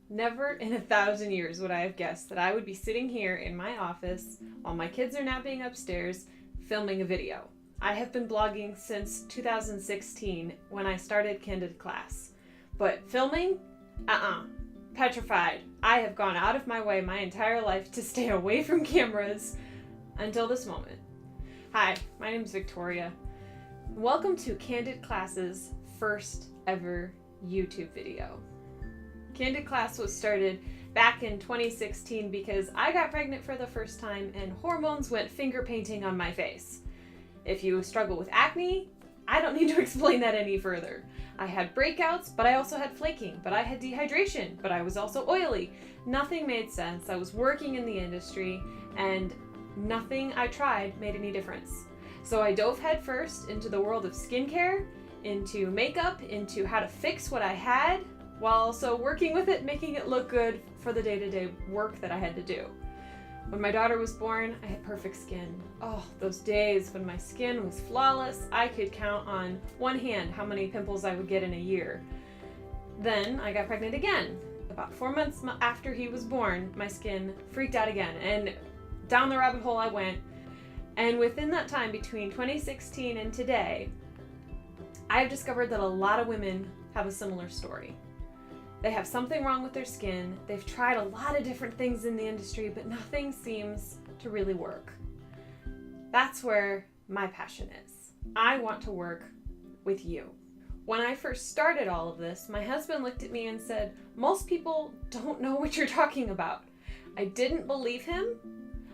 Never in 1,000 years would I have guessed that I would be sitting here in my office while my kids are napping upstairs filming a video. I have been blogging since 2016 when I started Candid Class. But filming? Petrified. I have gone out of my way my entire life to stay away from cameras until this moment. Hi, my name is Victoria. Welcome to Candid Class's first ever YouTube video. Candid Class was started back in 2016 because I got pregnant for the first time and hormones went finger painting on my face. If you struggle with acne, I don't need to explain that any further. I had breakouts, but I also had flaking, but I had dehydration, but I was also oily. Nothing made sense. I was working in the industry and nothing I tried made any difference. So I dove headfirst into the world of skincare, into makeup, into how to fix what I had, while also working with it, making it look good for the day-to-day work that I had to do. When my daughter was born, I had perfect skin. Oh, those days when my skin was flawless, I could count on one hand how many pimples I would get in a year. Then I got pregnant again. About 4 months after he was born, my skin freaked out again, and down the rabbit hole I went. And within that time, between 2016 and today, I have discovered that a lot of women have a similar story. They have something wrong with their skin. They've tried a lot of different things in the industry, but nothing seems to really work. That's where my passion is. I want to work with you. When I first started all of this, my husband looked at me and said, "Most people don't know what you're talking about." I didn't believe him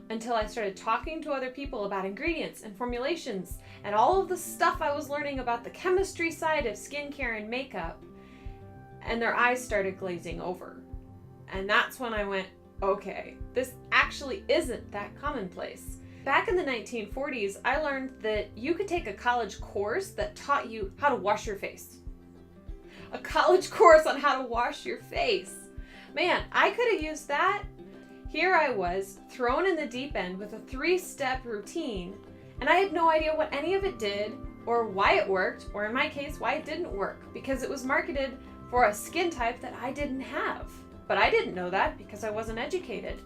until I started talking to other people about ingredients and formulations and all of the stuff I was learning about the chemistry side of skincare and makeup. And their eyes started glazing over. And that's when I went, okay, this actually isn't that commonplace. Back in the 1940s, I learned that you could take a college course that taught you how to wash your face. A college course on how to wash your face. Man, I could have used that. Here I was, thrown in the deep end with a 3-step routine, and I had no idea what any of it did, or why it worked, or in my case, why it didn't work, because it was marketed for a skin type that I didn't have. But I didn't know that because I wasn't educated.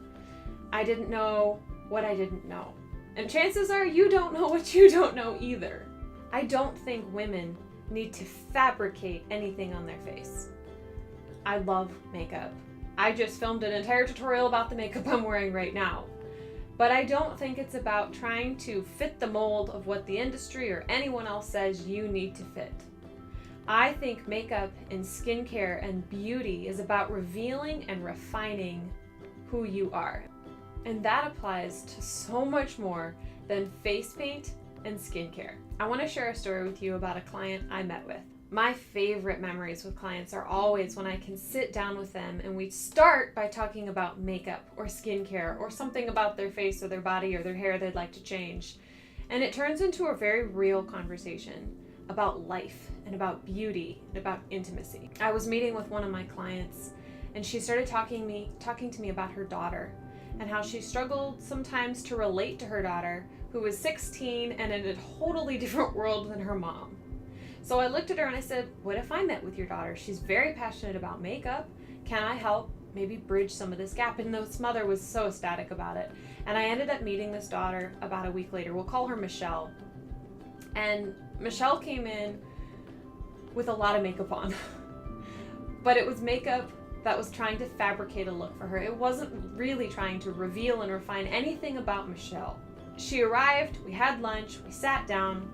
I didn't know what I didn't know. And chances are you don't know what you don't know either. I don't think women need to fabricate anything on their face. I love makeup. I just filmed an entire tutorial about the makeup I'm wearing right now. But I don't think it's about trying to fit the mold of what the industry or anyone else says you need to fit. I think makeup and skincare and beauty is about revealing and refining who you are. And that applies to so much more than face paint and skincare. I want to share a story with you about a client I met with. My favorite memories with clients are always when I can sit down with them and we start by talking about makeup or skincare or something about their face or their body or their hair they'd like to change. And it turns into a very real conversation about life and about beauty and about intimacy. I was meeting with one of my clients and she started talking to me about her daughter and how she struggled sometimes to relate to her daughter, who was 16 and in a totally different world than her mom. So I looked at her and I said, what if I met with your daughter? She's very passionate about makeup. Can I help maybe bridge some of this gap? And this mother was so ecstatic about it. And I ended up meeting this daughter about a week later. We'll call her Michelle. And Michelle came in with a lot of makeup on. But it was makeup that was trying to fabricate a look for her. It wasn't really trying to reveal and refine anything about Michelle. She arrived, we had lunch, we sat down,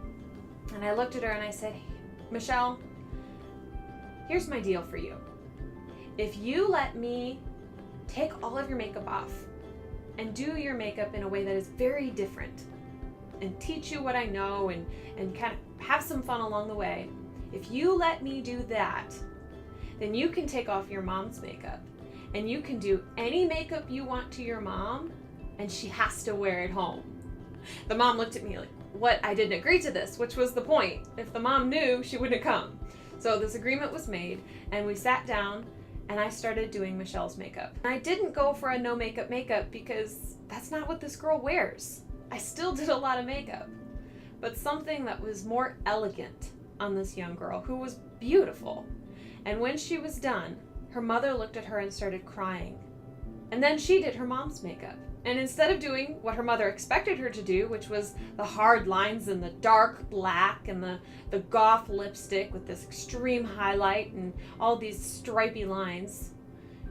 and I looked at her and I said, "Hey, Michelle, here's my deal for you. If you let me take all of your makeup off and do your makeup in a way that is very different and teach you what I know and kind of have some fun along the way, if you let me do that, then you can take off your mom's makeup and you can do any makeup you want to your mom and she has to wear it home." The mom looked at me like, what? I didn't agree to this, which was the point. If the mom knew, she wouldn't have come. So this agreement was made and we sat down and I started doing Michelle's makeup. And I didn't go for a no makeup because that's not what this girl wears. I still did a lot of makeup, but something that was more elegant on this young girl who was beautiful. And when she was done, her mother looked at her and started crying. And then she did her mom's makeup. And instead of doing what her mother expected her to do, which was the hard lines and the dark black and the goth lipstick with this extreme highlight and all these stripy lines,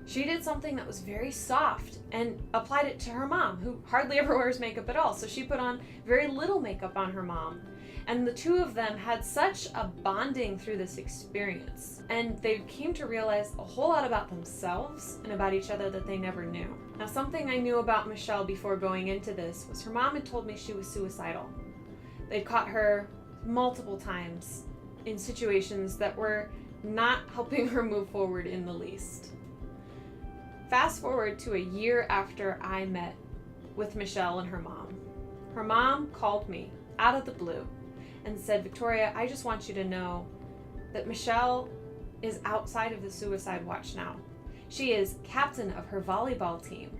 she did something that was very soft and applied it to her mom, who hardly ever wears makeup at all. So she put on very little makeup on her mom. And the two of them had such a bonding through this experience. And they came to realize a whole lot about themselves and about each other that they never knew. Now, something I knew about Michelle before going into this was her mom had told me she was suicidal. They'd caught her multiple times in situations that were not helping her move forward in the least. Fast forward to a year after I met with Michelle and her mom. Her mom called me out of the blue and said, "Victoria, I just want you to know that Michelle is outside of the suicide watch now. She is captain of her volleyball team,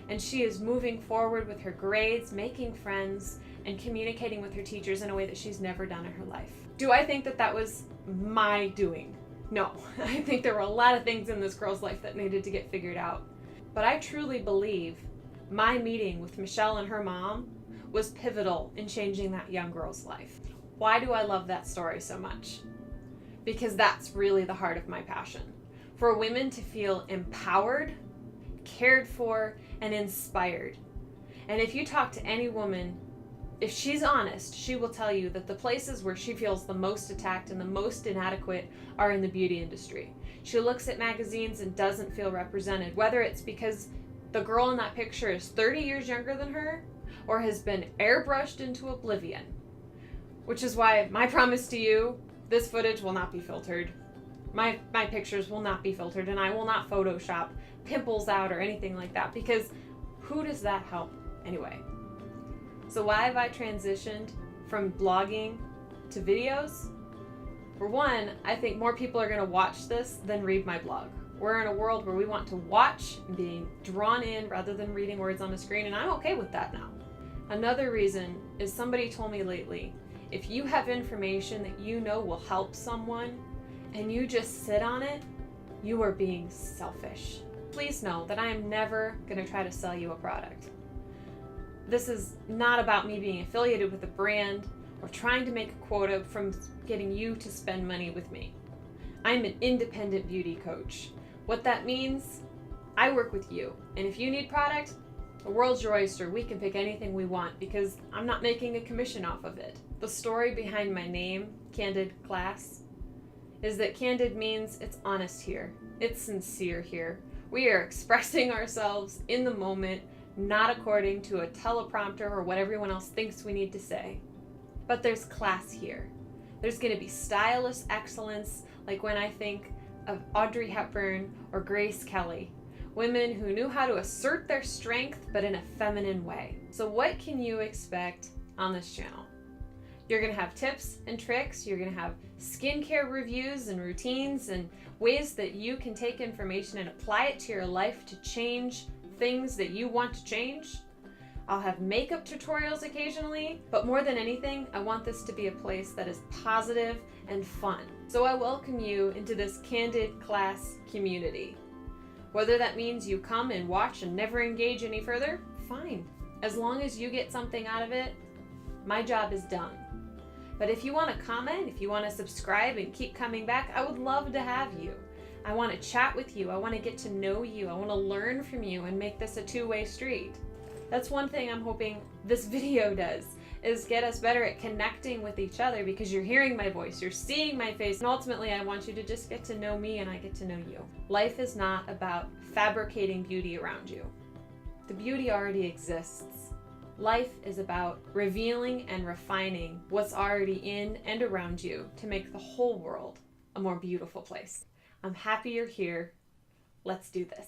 and she is moving forward with her grades, making friends, and communicating with her teachers in a way that she's never done in her life." Do I think that that was my doing? No. I think there were a lot of things in this girl's life that needed to get figured out. But I truly believe my meeting with Michelle and her mom was pivotal in changing that young girl's life. Why do I love that story so much? Because that's really the heart of my passion. For women to feel empowered, cared for, and inspired. And if you talk to any woman, if she's honest, she will tell you that the places where she feels the most attacked and the most inadequate are in the beauty industry. She looks at magazines and doesn't feel represented, whether it's because the girl in that picture is 30 years younger than her or has been airbrushed into oblivion. Which is why my promise to you, this footage will not be filtered. My pictures will not be filtered, and I will not Photoshop pimples out or anything like that, because who does that help anyway? So why have I transitioned from blogging to videos? For one, I think more people are going to watch this than read my blog. We're in a world where we want to watch and being drawn in rather than reading words on a screen, and I'm okay with that now. Another reason is somebody told me lately, if you have information that you know will help someone and you just sit on it, you are being selfish. Please know that I am never going to try to sell you a product. This is not about me being affiliated with a brand or trying to make a quota from getting you to spend money with me. I'm an independent beauty coach. What that means, I work with you, and if you need product, the world's your oyster. We can pick anything we want because I'm not making a commission off of it. The story behind my name, Candid Class, is that candid means it's honest here. It's sincere here. We are expressing ourselves in the moment, not according to a teleprompter or what everyone else thinks we need to say. But there's class here. There's going to be stylish excellence, like when I think of Audrey Hepburn or Grace Kelly. Women who knew how to assert their strength, but in a feminine way. So what can you expect on this channel? You're gonna have tips and tricks. You're gonna have skincare reviews and routines and ways that you can take information and apply it to your life to change things that you want to change. I'll have makeup tutorials occasionally, but more than anything, I want this to be a place that is positive and fun. So I welcome you into this Candid Class community. Whether that means you come and watch and never engage any further, fine. As long as you get something out of it, my job is done. But if you want to comment, if you want to subscribe and keep coming back, I would love to have you. I want to chat with you. I want to get to know you. I want to learn from you and make this a two-way street. That's one thing I'm hoping this video does, is get us better at connecting with each other, because you're hearing my voice, you're seeing my face, and ultimately I want you to just get to know me and I get to know you. Life is not about fabricating beauty around you. The beauty already exists. Life is about revealing and refining what's already in and around you to make the whole world a more beautiful place. I'm happy you're here. Let's do this.